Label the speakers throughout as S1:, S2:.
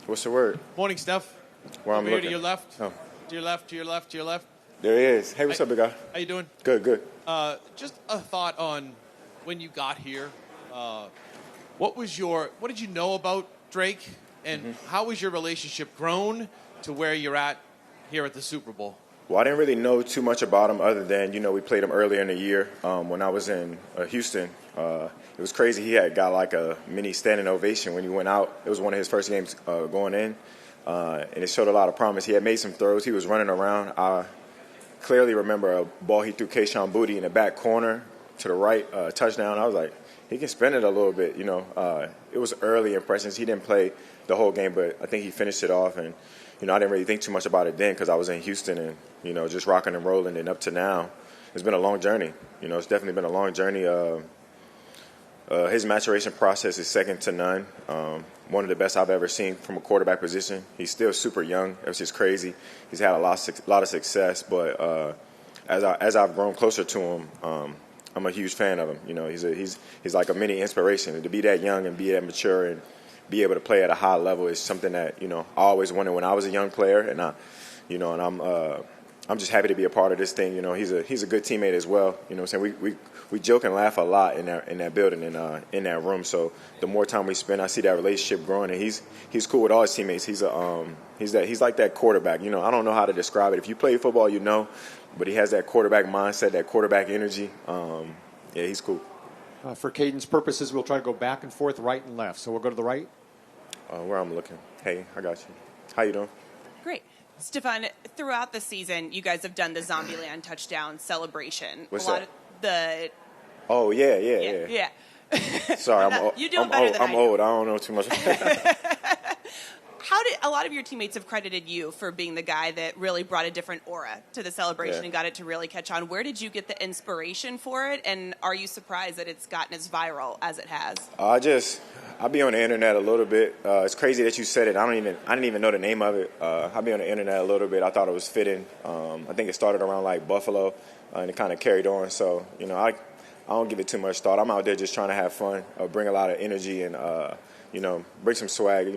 S1: What's the word?
S2: Morning, Steph.
S1: Where I'm
S2: Over here
S1: looking.
S2: to your left.
S1: Oh.
S2: To your left, to your left, to your left.
S1: There he is. Hey, what's up, big guy?
S2: How you doing?
S1: Good, good.
S2: Just a thought on when you got here. What did you know about Drake, and how has your relationship grown to where you're at here at the Super Bowl?
S1: Well, I didn't really know too much about him other than, we played him earlier in the year when I was in Houston. It was crazy. He had got like a mini standing ovation when he went out. It was one of his first games going in, and it showed a lot of promise. He had made some throws. He was running around. I clearly remember a ball he threw Kayshawn Boutte in the back corner to the right, touchdown. I was like, he can spin it a little bit. It was early impressions. He didn't play the whole game, but I think he finished it off. And, I didn't really think too much about it then because I was in Houston and, just rocking and rolling. And up to now, it's been a long journey. It's definitely been a long journey. His maturation process is second to none. One of the best I've ever seen from a quarterback position. He's still super young. It's just crazy. He's had a lot of success, but as I've grown closer to him, I'm a huge fan of him. He's like a mini inspiration. And to be that young and be that mature and be able to play at a high level is something that I always wanted when I was a young player, and I'm just happy to be a part of this thing. He's a good teammate as well. We joke and laugh a lot in that building and in that room. So the more time we spend, I see that relationship growing, and he's cool with all his teammates. He's like that quarterback. I don't know how to describe it. If you play football, but he has that quarterback mindset, that quarterback energy. Yeah, he's cool.
S3: For cadence purposes, we'll try to go back and forth, right and left. So we'll go to the right.
S1: Where I'm looking. Hey, I got you. How you doing?
S4: Great. Stefon, throughout the season, you guys have done the Zombieland touchdown celebration.
S1: What's that?
S4: Oh,
S1: yeah. Sorry,
S4: you do it better than I
S1: I'm
S4: do.
S1: old. I don't know too much.
S4: How did a lot of your teammates have credited you for being the guy that really brought a different aura to the celebration and got it to really catch on? Where did you get the inspiration for it, and are you surprised that it's gotten as viral as it has?
S1: I'll be on the internet a little bit. It's crazy that you said it. I didn't even know the name of it. I'll be on the internet a little bit. I thought it was fitting. I think it started around like Buffalo, and it kind of carried on. So I don't give it too much thought. I'm out there just trying to have fun, bring a lot of energy, and bring some swag.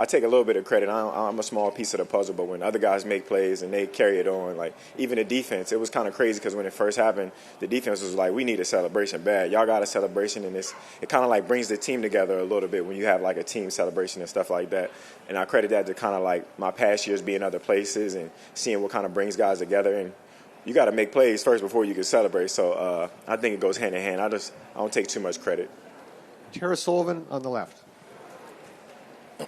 S1: I take a little bit of credit. I'm a small piece of the puzzle, but when other guys make plays and they carry it on, like even the defense, it was kind of crazy because when it first happened, the defense was like, we need a celebration bad. Y'all got a celebration, and it kind of like brings the team together a little bit when you have like a team celebration and stuff like that. And I credit that to kind of like my past years being other places and seeing what kind of brings guys together. And you got to make plays first before you can celebrate. So I think it goes hand in hand. I don't take too much credit.
S3: Tara Sullivan on the left.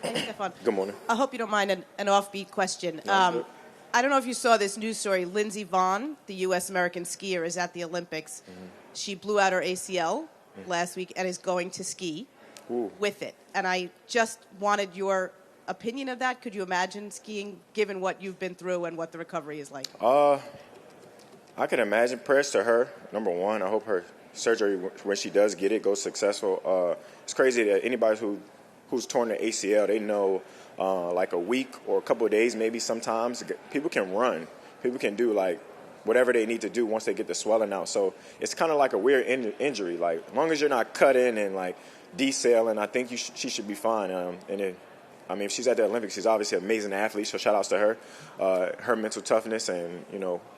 S5: Hey, Stefon.
S1: Good morning.
S5: I hope you don't mind an offbeat question.
S1: No,
S5: I don't know if you saw this news story. Lindsey Vonn, the U.S. American skier, is at the Olympics. Mm-hmm. She blew out her ACL last week and is going to ski with it. And I just wanted your opinion of that. Could you imagine skiing, given what you've been through and what the recovery is like?
S1: I can imagine. Prayers to her, number one. I hope her surgery, when she does get it, goes successful. It's crazy that anybody who's torn the ACL, they know like a week or a couple of days maybe sometimes, people can run. People can do like whatever they need to do once they get the swelling out. So it's kind of like a weird injury. Like as long as you're not cut in and like decel, and I think she should be fine. If she's at the Olympics, she's obviously an amazing athlete, so shout outs to her. Her mental toughness and,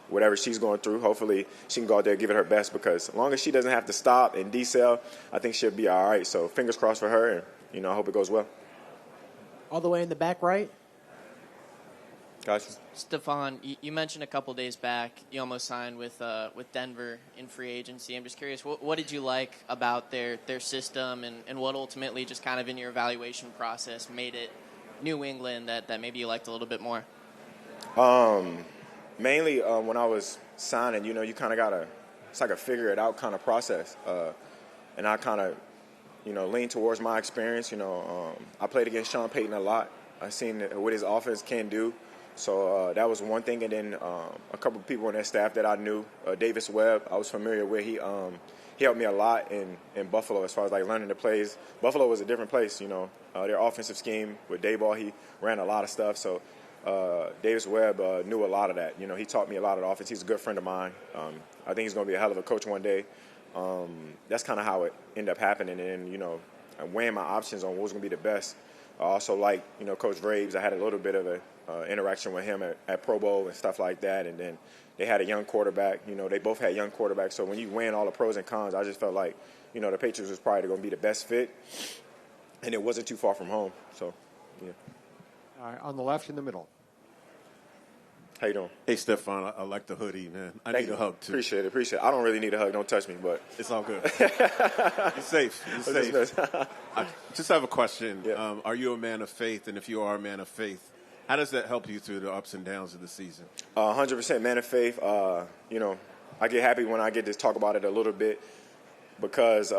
S1: whatever she's going through, hopefully she can go out there and give it her best, because as long as she doesn't have to stop and decel, I think she'll be all right. So fingers crossed for her, and, I hope it goes well.
S6: All the way in the back right.
S1: Gotcha.
S7: Stefon, you mentioned a couple days back you almost signed with Denver in free agency. I'm just curious, what did you like about their system and what ultimately just kind of in your evaluation process made it New England that maybe you liked a little bit more?
S1: Mainly when I was signing, you kind of it's like a figure it out kind of process. And I kind of, lean towards my experience. I played against Sean Payton a lot. I seen what his offense can do. So that was one thing. And then a couple of people on that staff that I knew, Davis Webb, I was familiar with. He helped me a lot in Buffalo as far as like learning the plays. Buffalo was a different place, their offensive scheme with Dayball, he ran a lot of stuff. So Davis Webb knew a lot of that. He taught me a lot of the offense. He's a good friend of mine. I think he's going to be a hell of a coach one day. That's kind of how it ended up happening. And, weighing my options on what was going to be the best. I also like, Coach Vraves. I had a little bit of a interaction with him at Pro Bowl and stuff like that. And then they had a young quarterback. They both had young quarterbacks. So when you weigh in all the pros and cons, I just felt like, the Patriots was probably going to be the best fit. And it wasn't too far from home. So, yeah.
S3: All right, on the left in the middle.
S1: How you doing?
S8: Hey, Stefon, I like the hoodie, man. I need a hug, too.
S1: Appreciate it. I don't really need a hug. Don't touch me, but.
S8: It's all good. You're safe. You're safe. I just have a question.
S1: Yeah.
S8: Are you a man of faith? And if you are a man of faith, how does that help you through the ups and downs of the season?
S1: 100% man of faith. I get happy when I get to talk about it a little bit because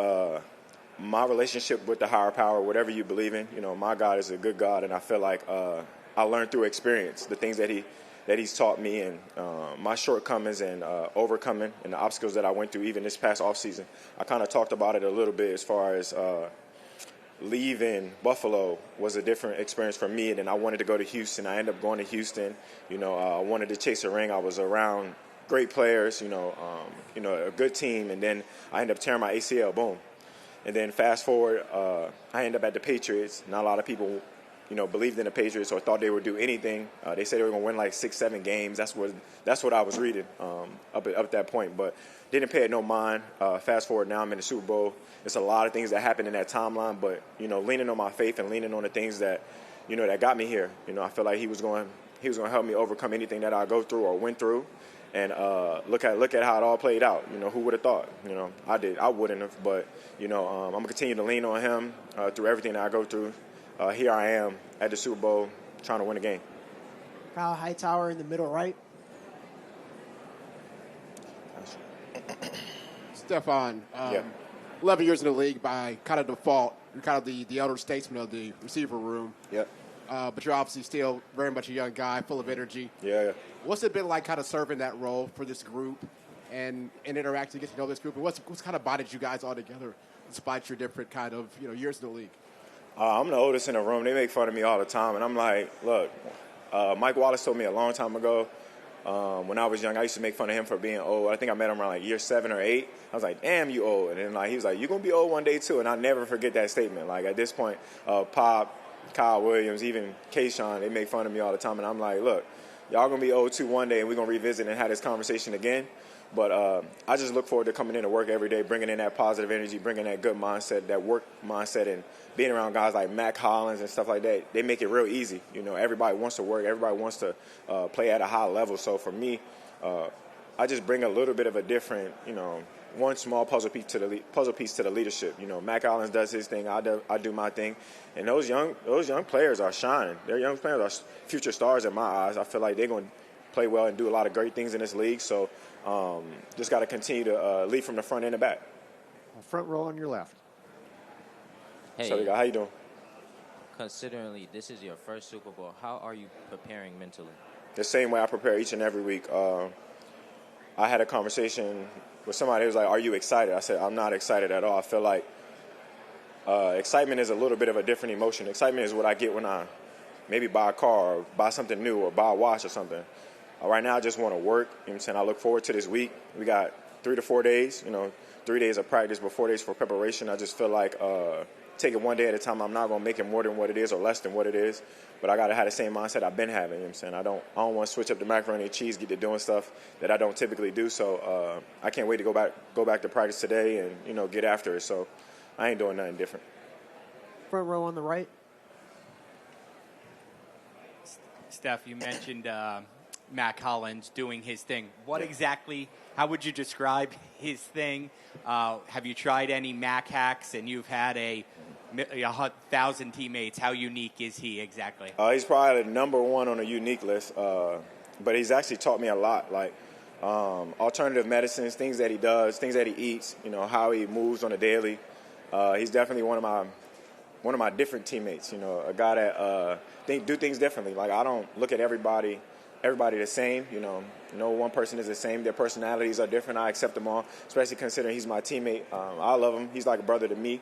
S1: my relationship with the higher power, whatever you believe in, my God is a good God, and I feel like I learned through experience the things that He's taught me, and my shortcomings and overcoming and the obstacles that I went through even this past offseason. I kind of talked about it a little bit as far as leaving Buffalo was a different experience for me, and then I wanted to go to Houston. I ended up going to Houston. I wanted to chase a ring. I was around great players, a good team, and then I ended up tearing my ACL, boom. And then fast forward, I ended up at the Patriots. Not a lot of people believed in the Patriots or thought they would do anything. They said they were going to win like 6-7 games. That's what I was reading up at that point, but didn't pay it no mind. Fast forward, now I'm in the Super Bowl. There's a lot of things that happened in that timeline, but leaning on my faith and leaning on the things that that got me here. I feel like he was going to help me overcome anything that I go through or went through, and look at how it all played out. Who would have thought? I wouldn't have, but I'm gonna continue to lean on him through everything that I go through. Here I am at the Super Bowl trying to win a game.
S6: Kyle Hightower in the middle right.
S9: Stefon,
S1: Yeah.
S9: 11 years in the league by kind of default. You're kind of the elder statesman of the receiver room.
S1: Yep.
S9: But you're obviously still very much a young guy, full of energy.
S1: Yeah.
S9: What's it been like kind of serving that role for this group and interacting, get to know this group? And what's kind of bonded you guys all together despite your different kind of years in the league?
S1: I'm the oldest in the room. They make fun of me all the time, and I'm like, look, Mike Wallace told me a long time ago when I was young, I used to make fun of him for being old. I think I met him around like year 7 or 8. I was like, damn, you old. And then he was like, you're going to be old one day too. And I'll never forget that statement. Like at this point, Pop, Kyle Williams, even Kayshawn, they make fun of me all the time. And I'm like, look, y'all going to be old too one day, and we're going to revisit and have this conversation again. But I just look forward to coming in to work every day, bringing in that positive energy, bringing that good mindset, that work mindset, and being around guys like Mac Hollins and stuff like that. They make it real easy. Everybody wants to work. Everybody wants to play at a high level. So for me, I just bring a little bit of a different, one small puzzle piece to the leadership. Mac Hollins does his thing. I do my thing. And those young players are shining. Their young players are future stars in my eyes. I feel like they're going to play well and do a lot of great things in this league. So just got to continue to lead from the front and the back.
S3: Front row on your left.
S10: Hey,
S1: So, how you doing?
S10: considering this is your first Super Bowl, how are you preparing mentally?
S1: The same way I prepare each and every week. I had a conversation with somebody who was like, are you excited? I said, I'm not excited at all. I feel like excitement is a little bit of a different emotion. Excitement is what I get when I maybe buy a car or buy something new or buy a watch or something. Right now I just want to work. I look forward to this week. We got 3 to 4 days, 3 days of practice but 4 days for preparation. I just feel like take it one day at a time. I'm not going to make it more than what it is or less than what it is, but I got to have the same mindset I've been having. I don't want to switch up the macaroni and cheese, get to doing stuff that I don't typically do. So I can't wait to go back to practice today and get after it. So I ain't doing nothing different.
S6: Front row on the right.
S11: Steph, you mentioned Mac Hollins doing his thing. How would you describe his thing? Have you tried any Mac hacks? And you've had a 1,000 teammates. How unique is he exactly?
S1: He's probably the number one on the unique list, but he's actually taught me a lot, like alternative medicines, things that he does, things that he eats, how he moves on a daily. He's definitely one of my different teammates, a guy that do things differently. Like I don't look at everybody the same. No one person is the same. Their personalities are different. I accept them all, especially considering he's my teammate. I love him. He's like a brother to me.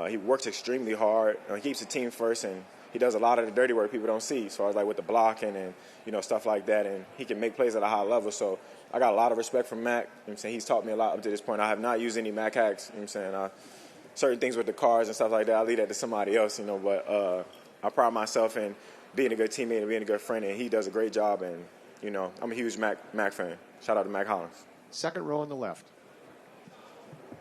S1: He works extremely hard. He keeps the team first, and he does a lot of the dirty work people don't see, as far as like with the blocking and stuff like that. And he can make plays at a high level. So I got a lot of respect for Mac. He's taught me a lot up to this point. I have not used any Mac hacks. Certain things with the cars and stuff like that, I leave that to somebody else. But I pride myself in being a good teammate and being a good friend, and he does a great job. And I'm a huge Mac fan. Shout out to Mac Hollins.
S3: Second row on the left.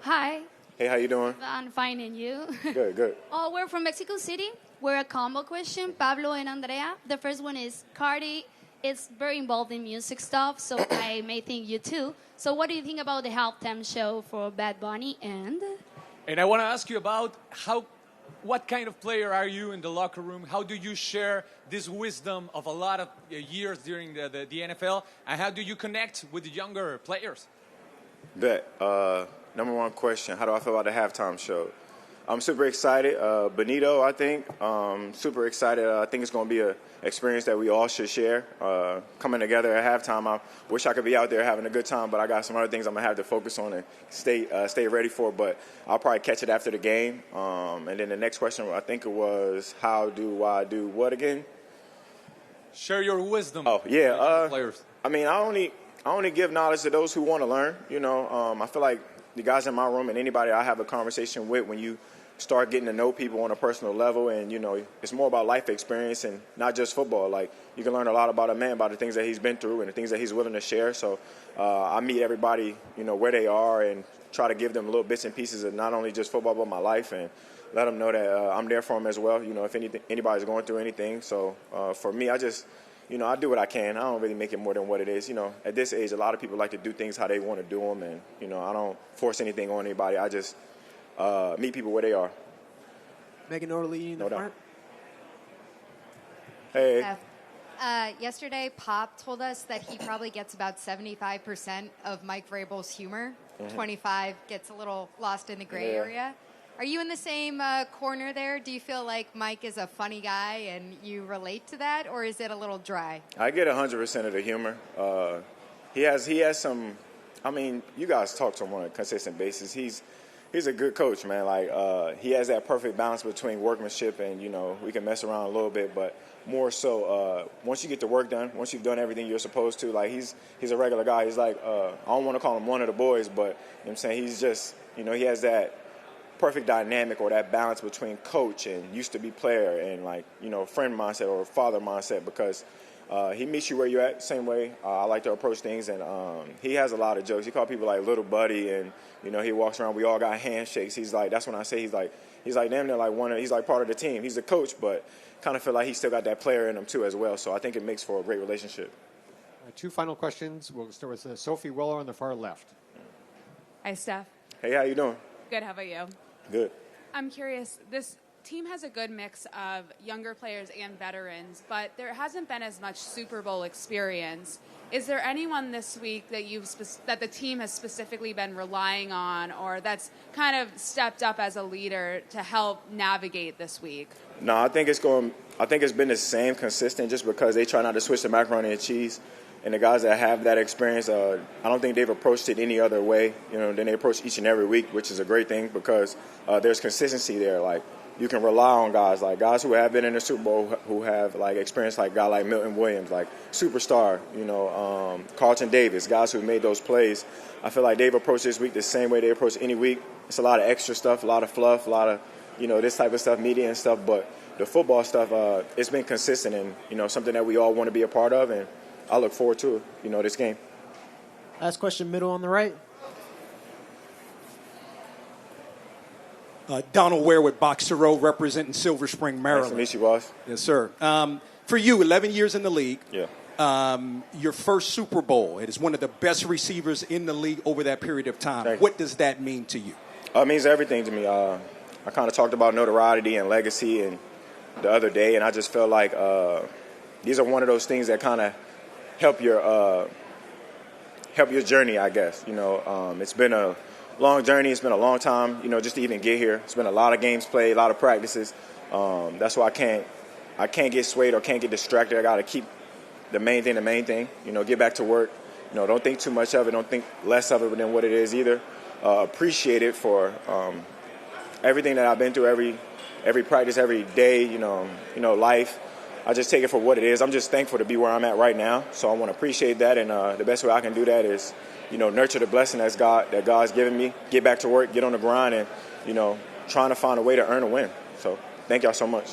S12: Hi.
S1: Hey, how you doing?
S12: I'm fine, and you?
S1: Good.
S12: Oh, we're from Mexico City. We're a combo question, Pablo and Andrea. The first one is Cardi is very involved in music stuff, so I may think you too. So what do you think about the halftime show for Bad Bunny and?
S13: And I want to ask you about what kind of player are you in the locker room? How do you share this wisdom of a lot of years during the NFL? And how do you connect with the younger players?
S1: Number one question, how do I feel about the halftime show? I'm super excited. Benito, I think, super excited. I think it's going to be an experience that we all should share. Coming together at halftime, I wish I could be out there having a good time, but I got some other things I'm going to have to focus on and stay ready for. But I'll probably catch it after the game. And then the next question, I think it was, how do I do what again?
S13: Share your wisdom.
S1: Oh, yeah.
S13: Players.
S1: I mean, I only give knowledge to those who want to learn. I feel like the guys in my room and anybody I have a conversation with, when you start getting to know people on a personal level, and it's more about life experience and not just football. Like, you can learn a lot about a man, about the things that he's been through and the things that he's willing to share. So I meet everybody where they are and try to give them little bits and pieces of not only just football but my life, and let them know that I'm there for them as well, if anybody's going through anything. So for me, I just I do what I can. I don't really make it more than what it is. At this age, a lot of people like to do things how they want to do them, and I don't force anything on anybody. I just meet people where they are.
S6: Megan Orley in the front.
S1: Hey.
S14: Yesterday, Pop told us that he probably gets about 75% of Mike Vrabel's humor. 25 gets a little lost in the gray area. Are you in the same corner there? Do you feel like Mike is a funny guy and you relate to that, or is it a little dry?
S1: I get 100% of the humor. He has some. I mean, you guys talk to him on a consistent basis. He's a good coach, man. Like he has that perfect balance between workmanship and we can mess around a little bit, but more so once you get the work done, once you've done everything you're supposed to, like he's a regular guy. He's like I don't want to call him one of the boys, but what I'm saying, he's just he has that perfect dynamic or that balance between coach and used to be player and friend mindset or father mindset, because he meets you where you're at, same way I like to approach things. And he has a lot of jokes. He called people like little buddy, and he walks around, we all got handshakes. He's like, that's when I say he's like damn near like he's like part of the team. He's the coach, but kind of feel like he still got that player in him too as well. So I think it makes for a great relationship.
S3: Two final questions. We'll start with Sophie Willer on the far left.
S15: Hi, Steph.
S1: Hey, how you doing?
S15: Good. How about you?
S1: Good.
S15: I'm curious. This team has a good mix of younger players and veterans, but there hasn't been as much Super Bowl experience. Is there anyone this week that the team has specifically been relying on, or that's kind of stepped up as a leader to help navigate this week?
S1: No, I think it's been the same, consistent, just because they try not to switch the macaroni and cheese. And the guys that have that experience, I don't think they've approached it any other way, than they approach each and every week, which is a great thing, because there's consistency there. Like, you can rely on guys who have been in the Super Bowl, who have experience, like a guy like Milton Williams, like superstar, Carlton Davis, guys who made those plays. I feel like they've approached this week the same way they approach any week. It's a lot of extra stuff, a lot of fluff, a lot of this type of stuff, media and stuff. But the football stuff, it's been consistent and something that we all want to be a part of, and I look forward to this game.
S6: Last question, middle on the right.
S16: Donald Ware with Boxer Road, representing Silver Spring, Maryland.
S1: Nice to meet you, boss.
S16: Yes, sir. For you, 11 years in the league.
S1: Yeah.
S16: Your first Super Bowl. It is one of the best receivers in the league over that period of time. What does that mean to you?
S1: It means everything to me. I kind of talked about notoriety and legacy and the other day, and I just feel like these are one of those things that kind of help your journey, I guess. It's been a long journey. It's been a long time, just to even get here. It's been a lot of games played, a lot of practices. That's why I can't get swayed or can't get distracted. I got to keep the main thing, get back to work. Don't think too much of it. Don't think less of it than what it is either. Appreciate it for everything that I've been through, every practice, every day, life. I just take it for what it is. I'm just thankful to be where I'm at right now. So I want to appreciate that, and the best way I can do that is, nurture the blessing that God's given me, get back to work, get on the grind, and, trying to find a way to earn a win. So thank y'all so much.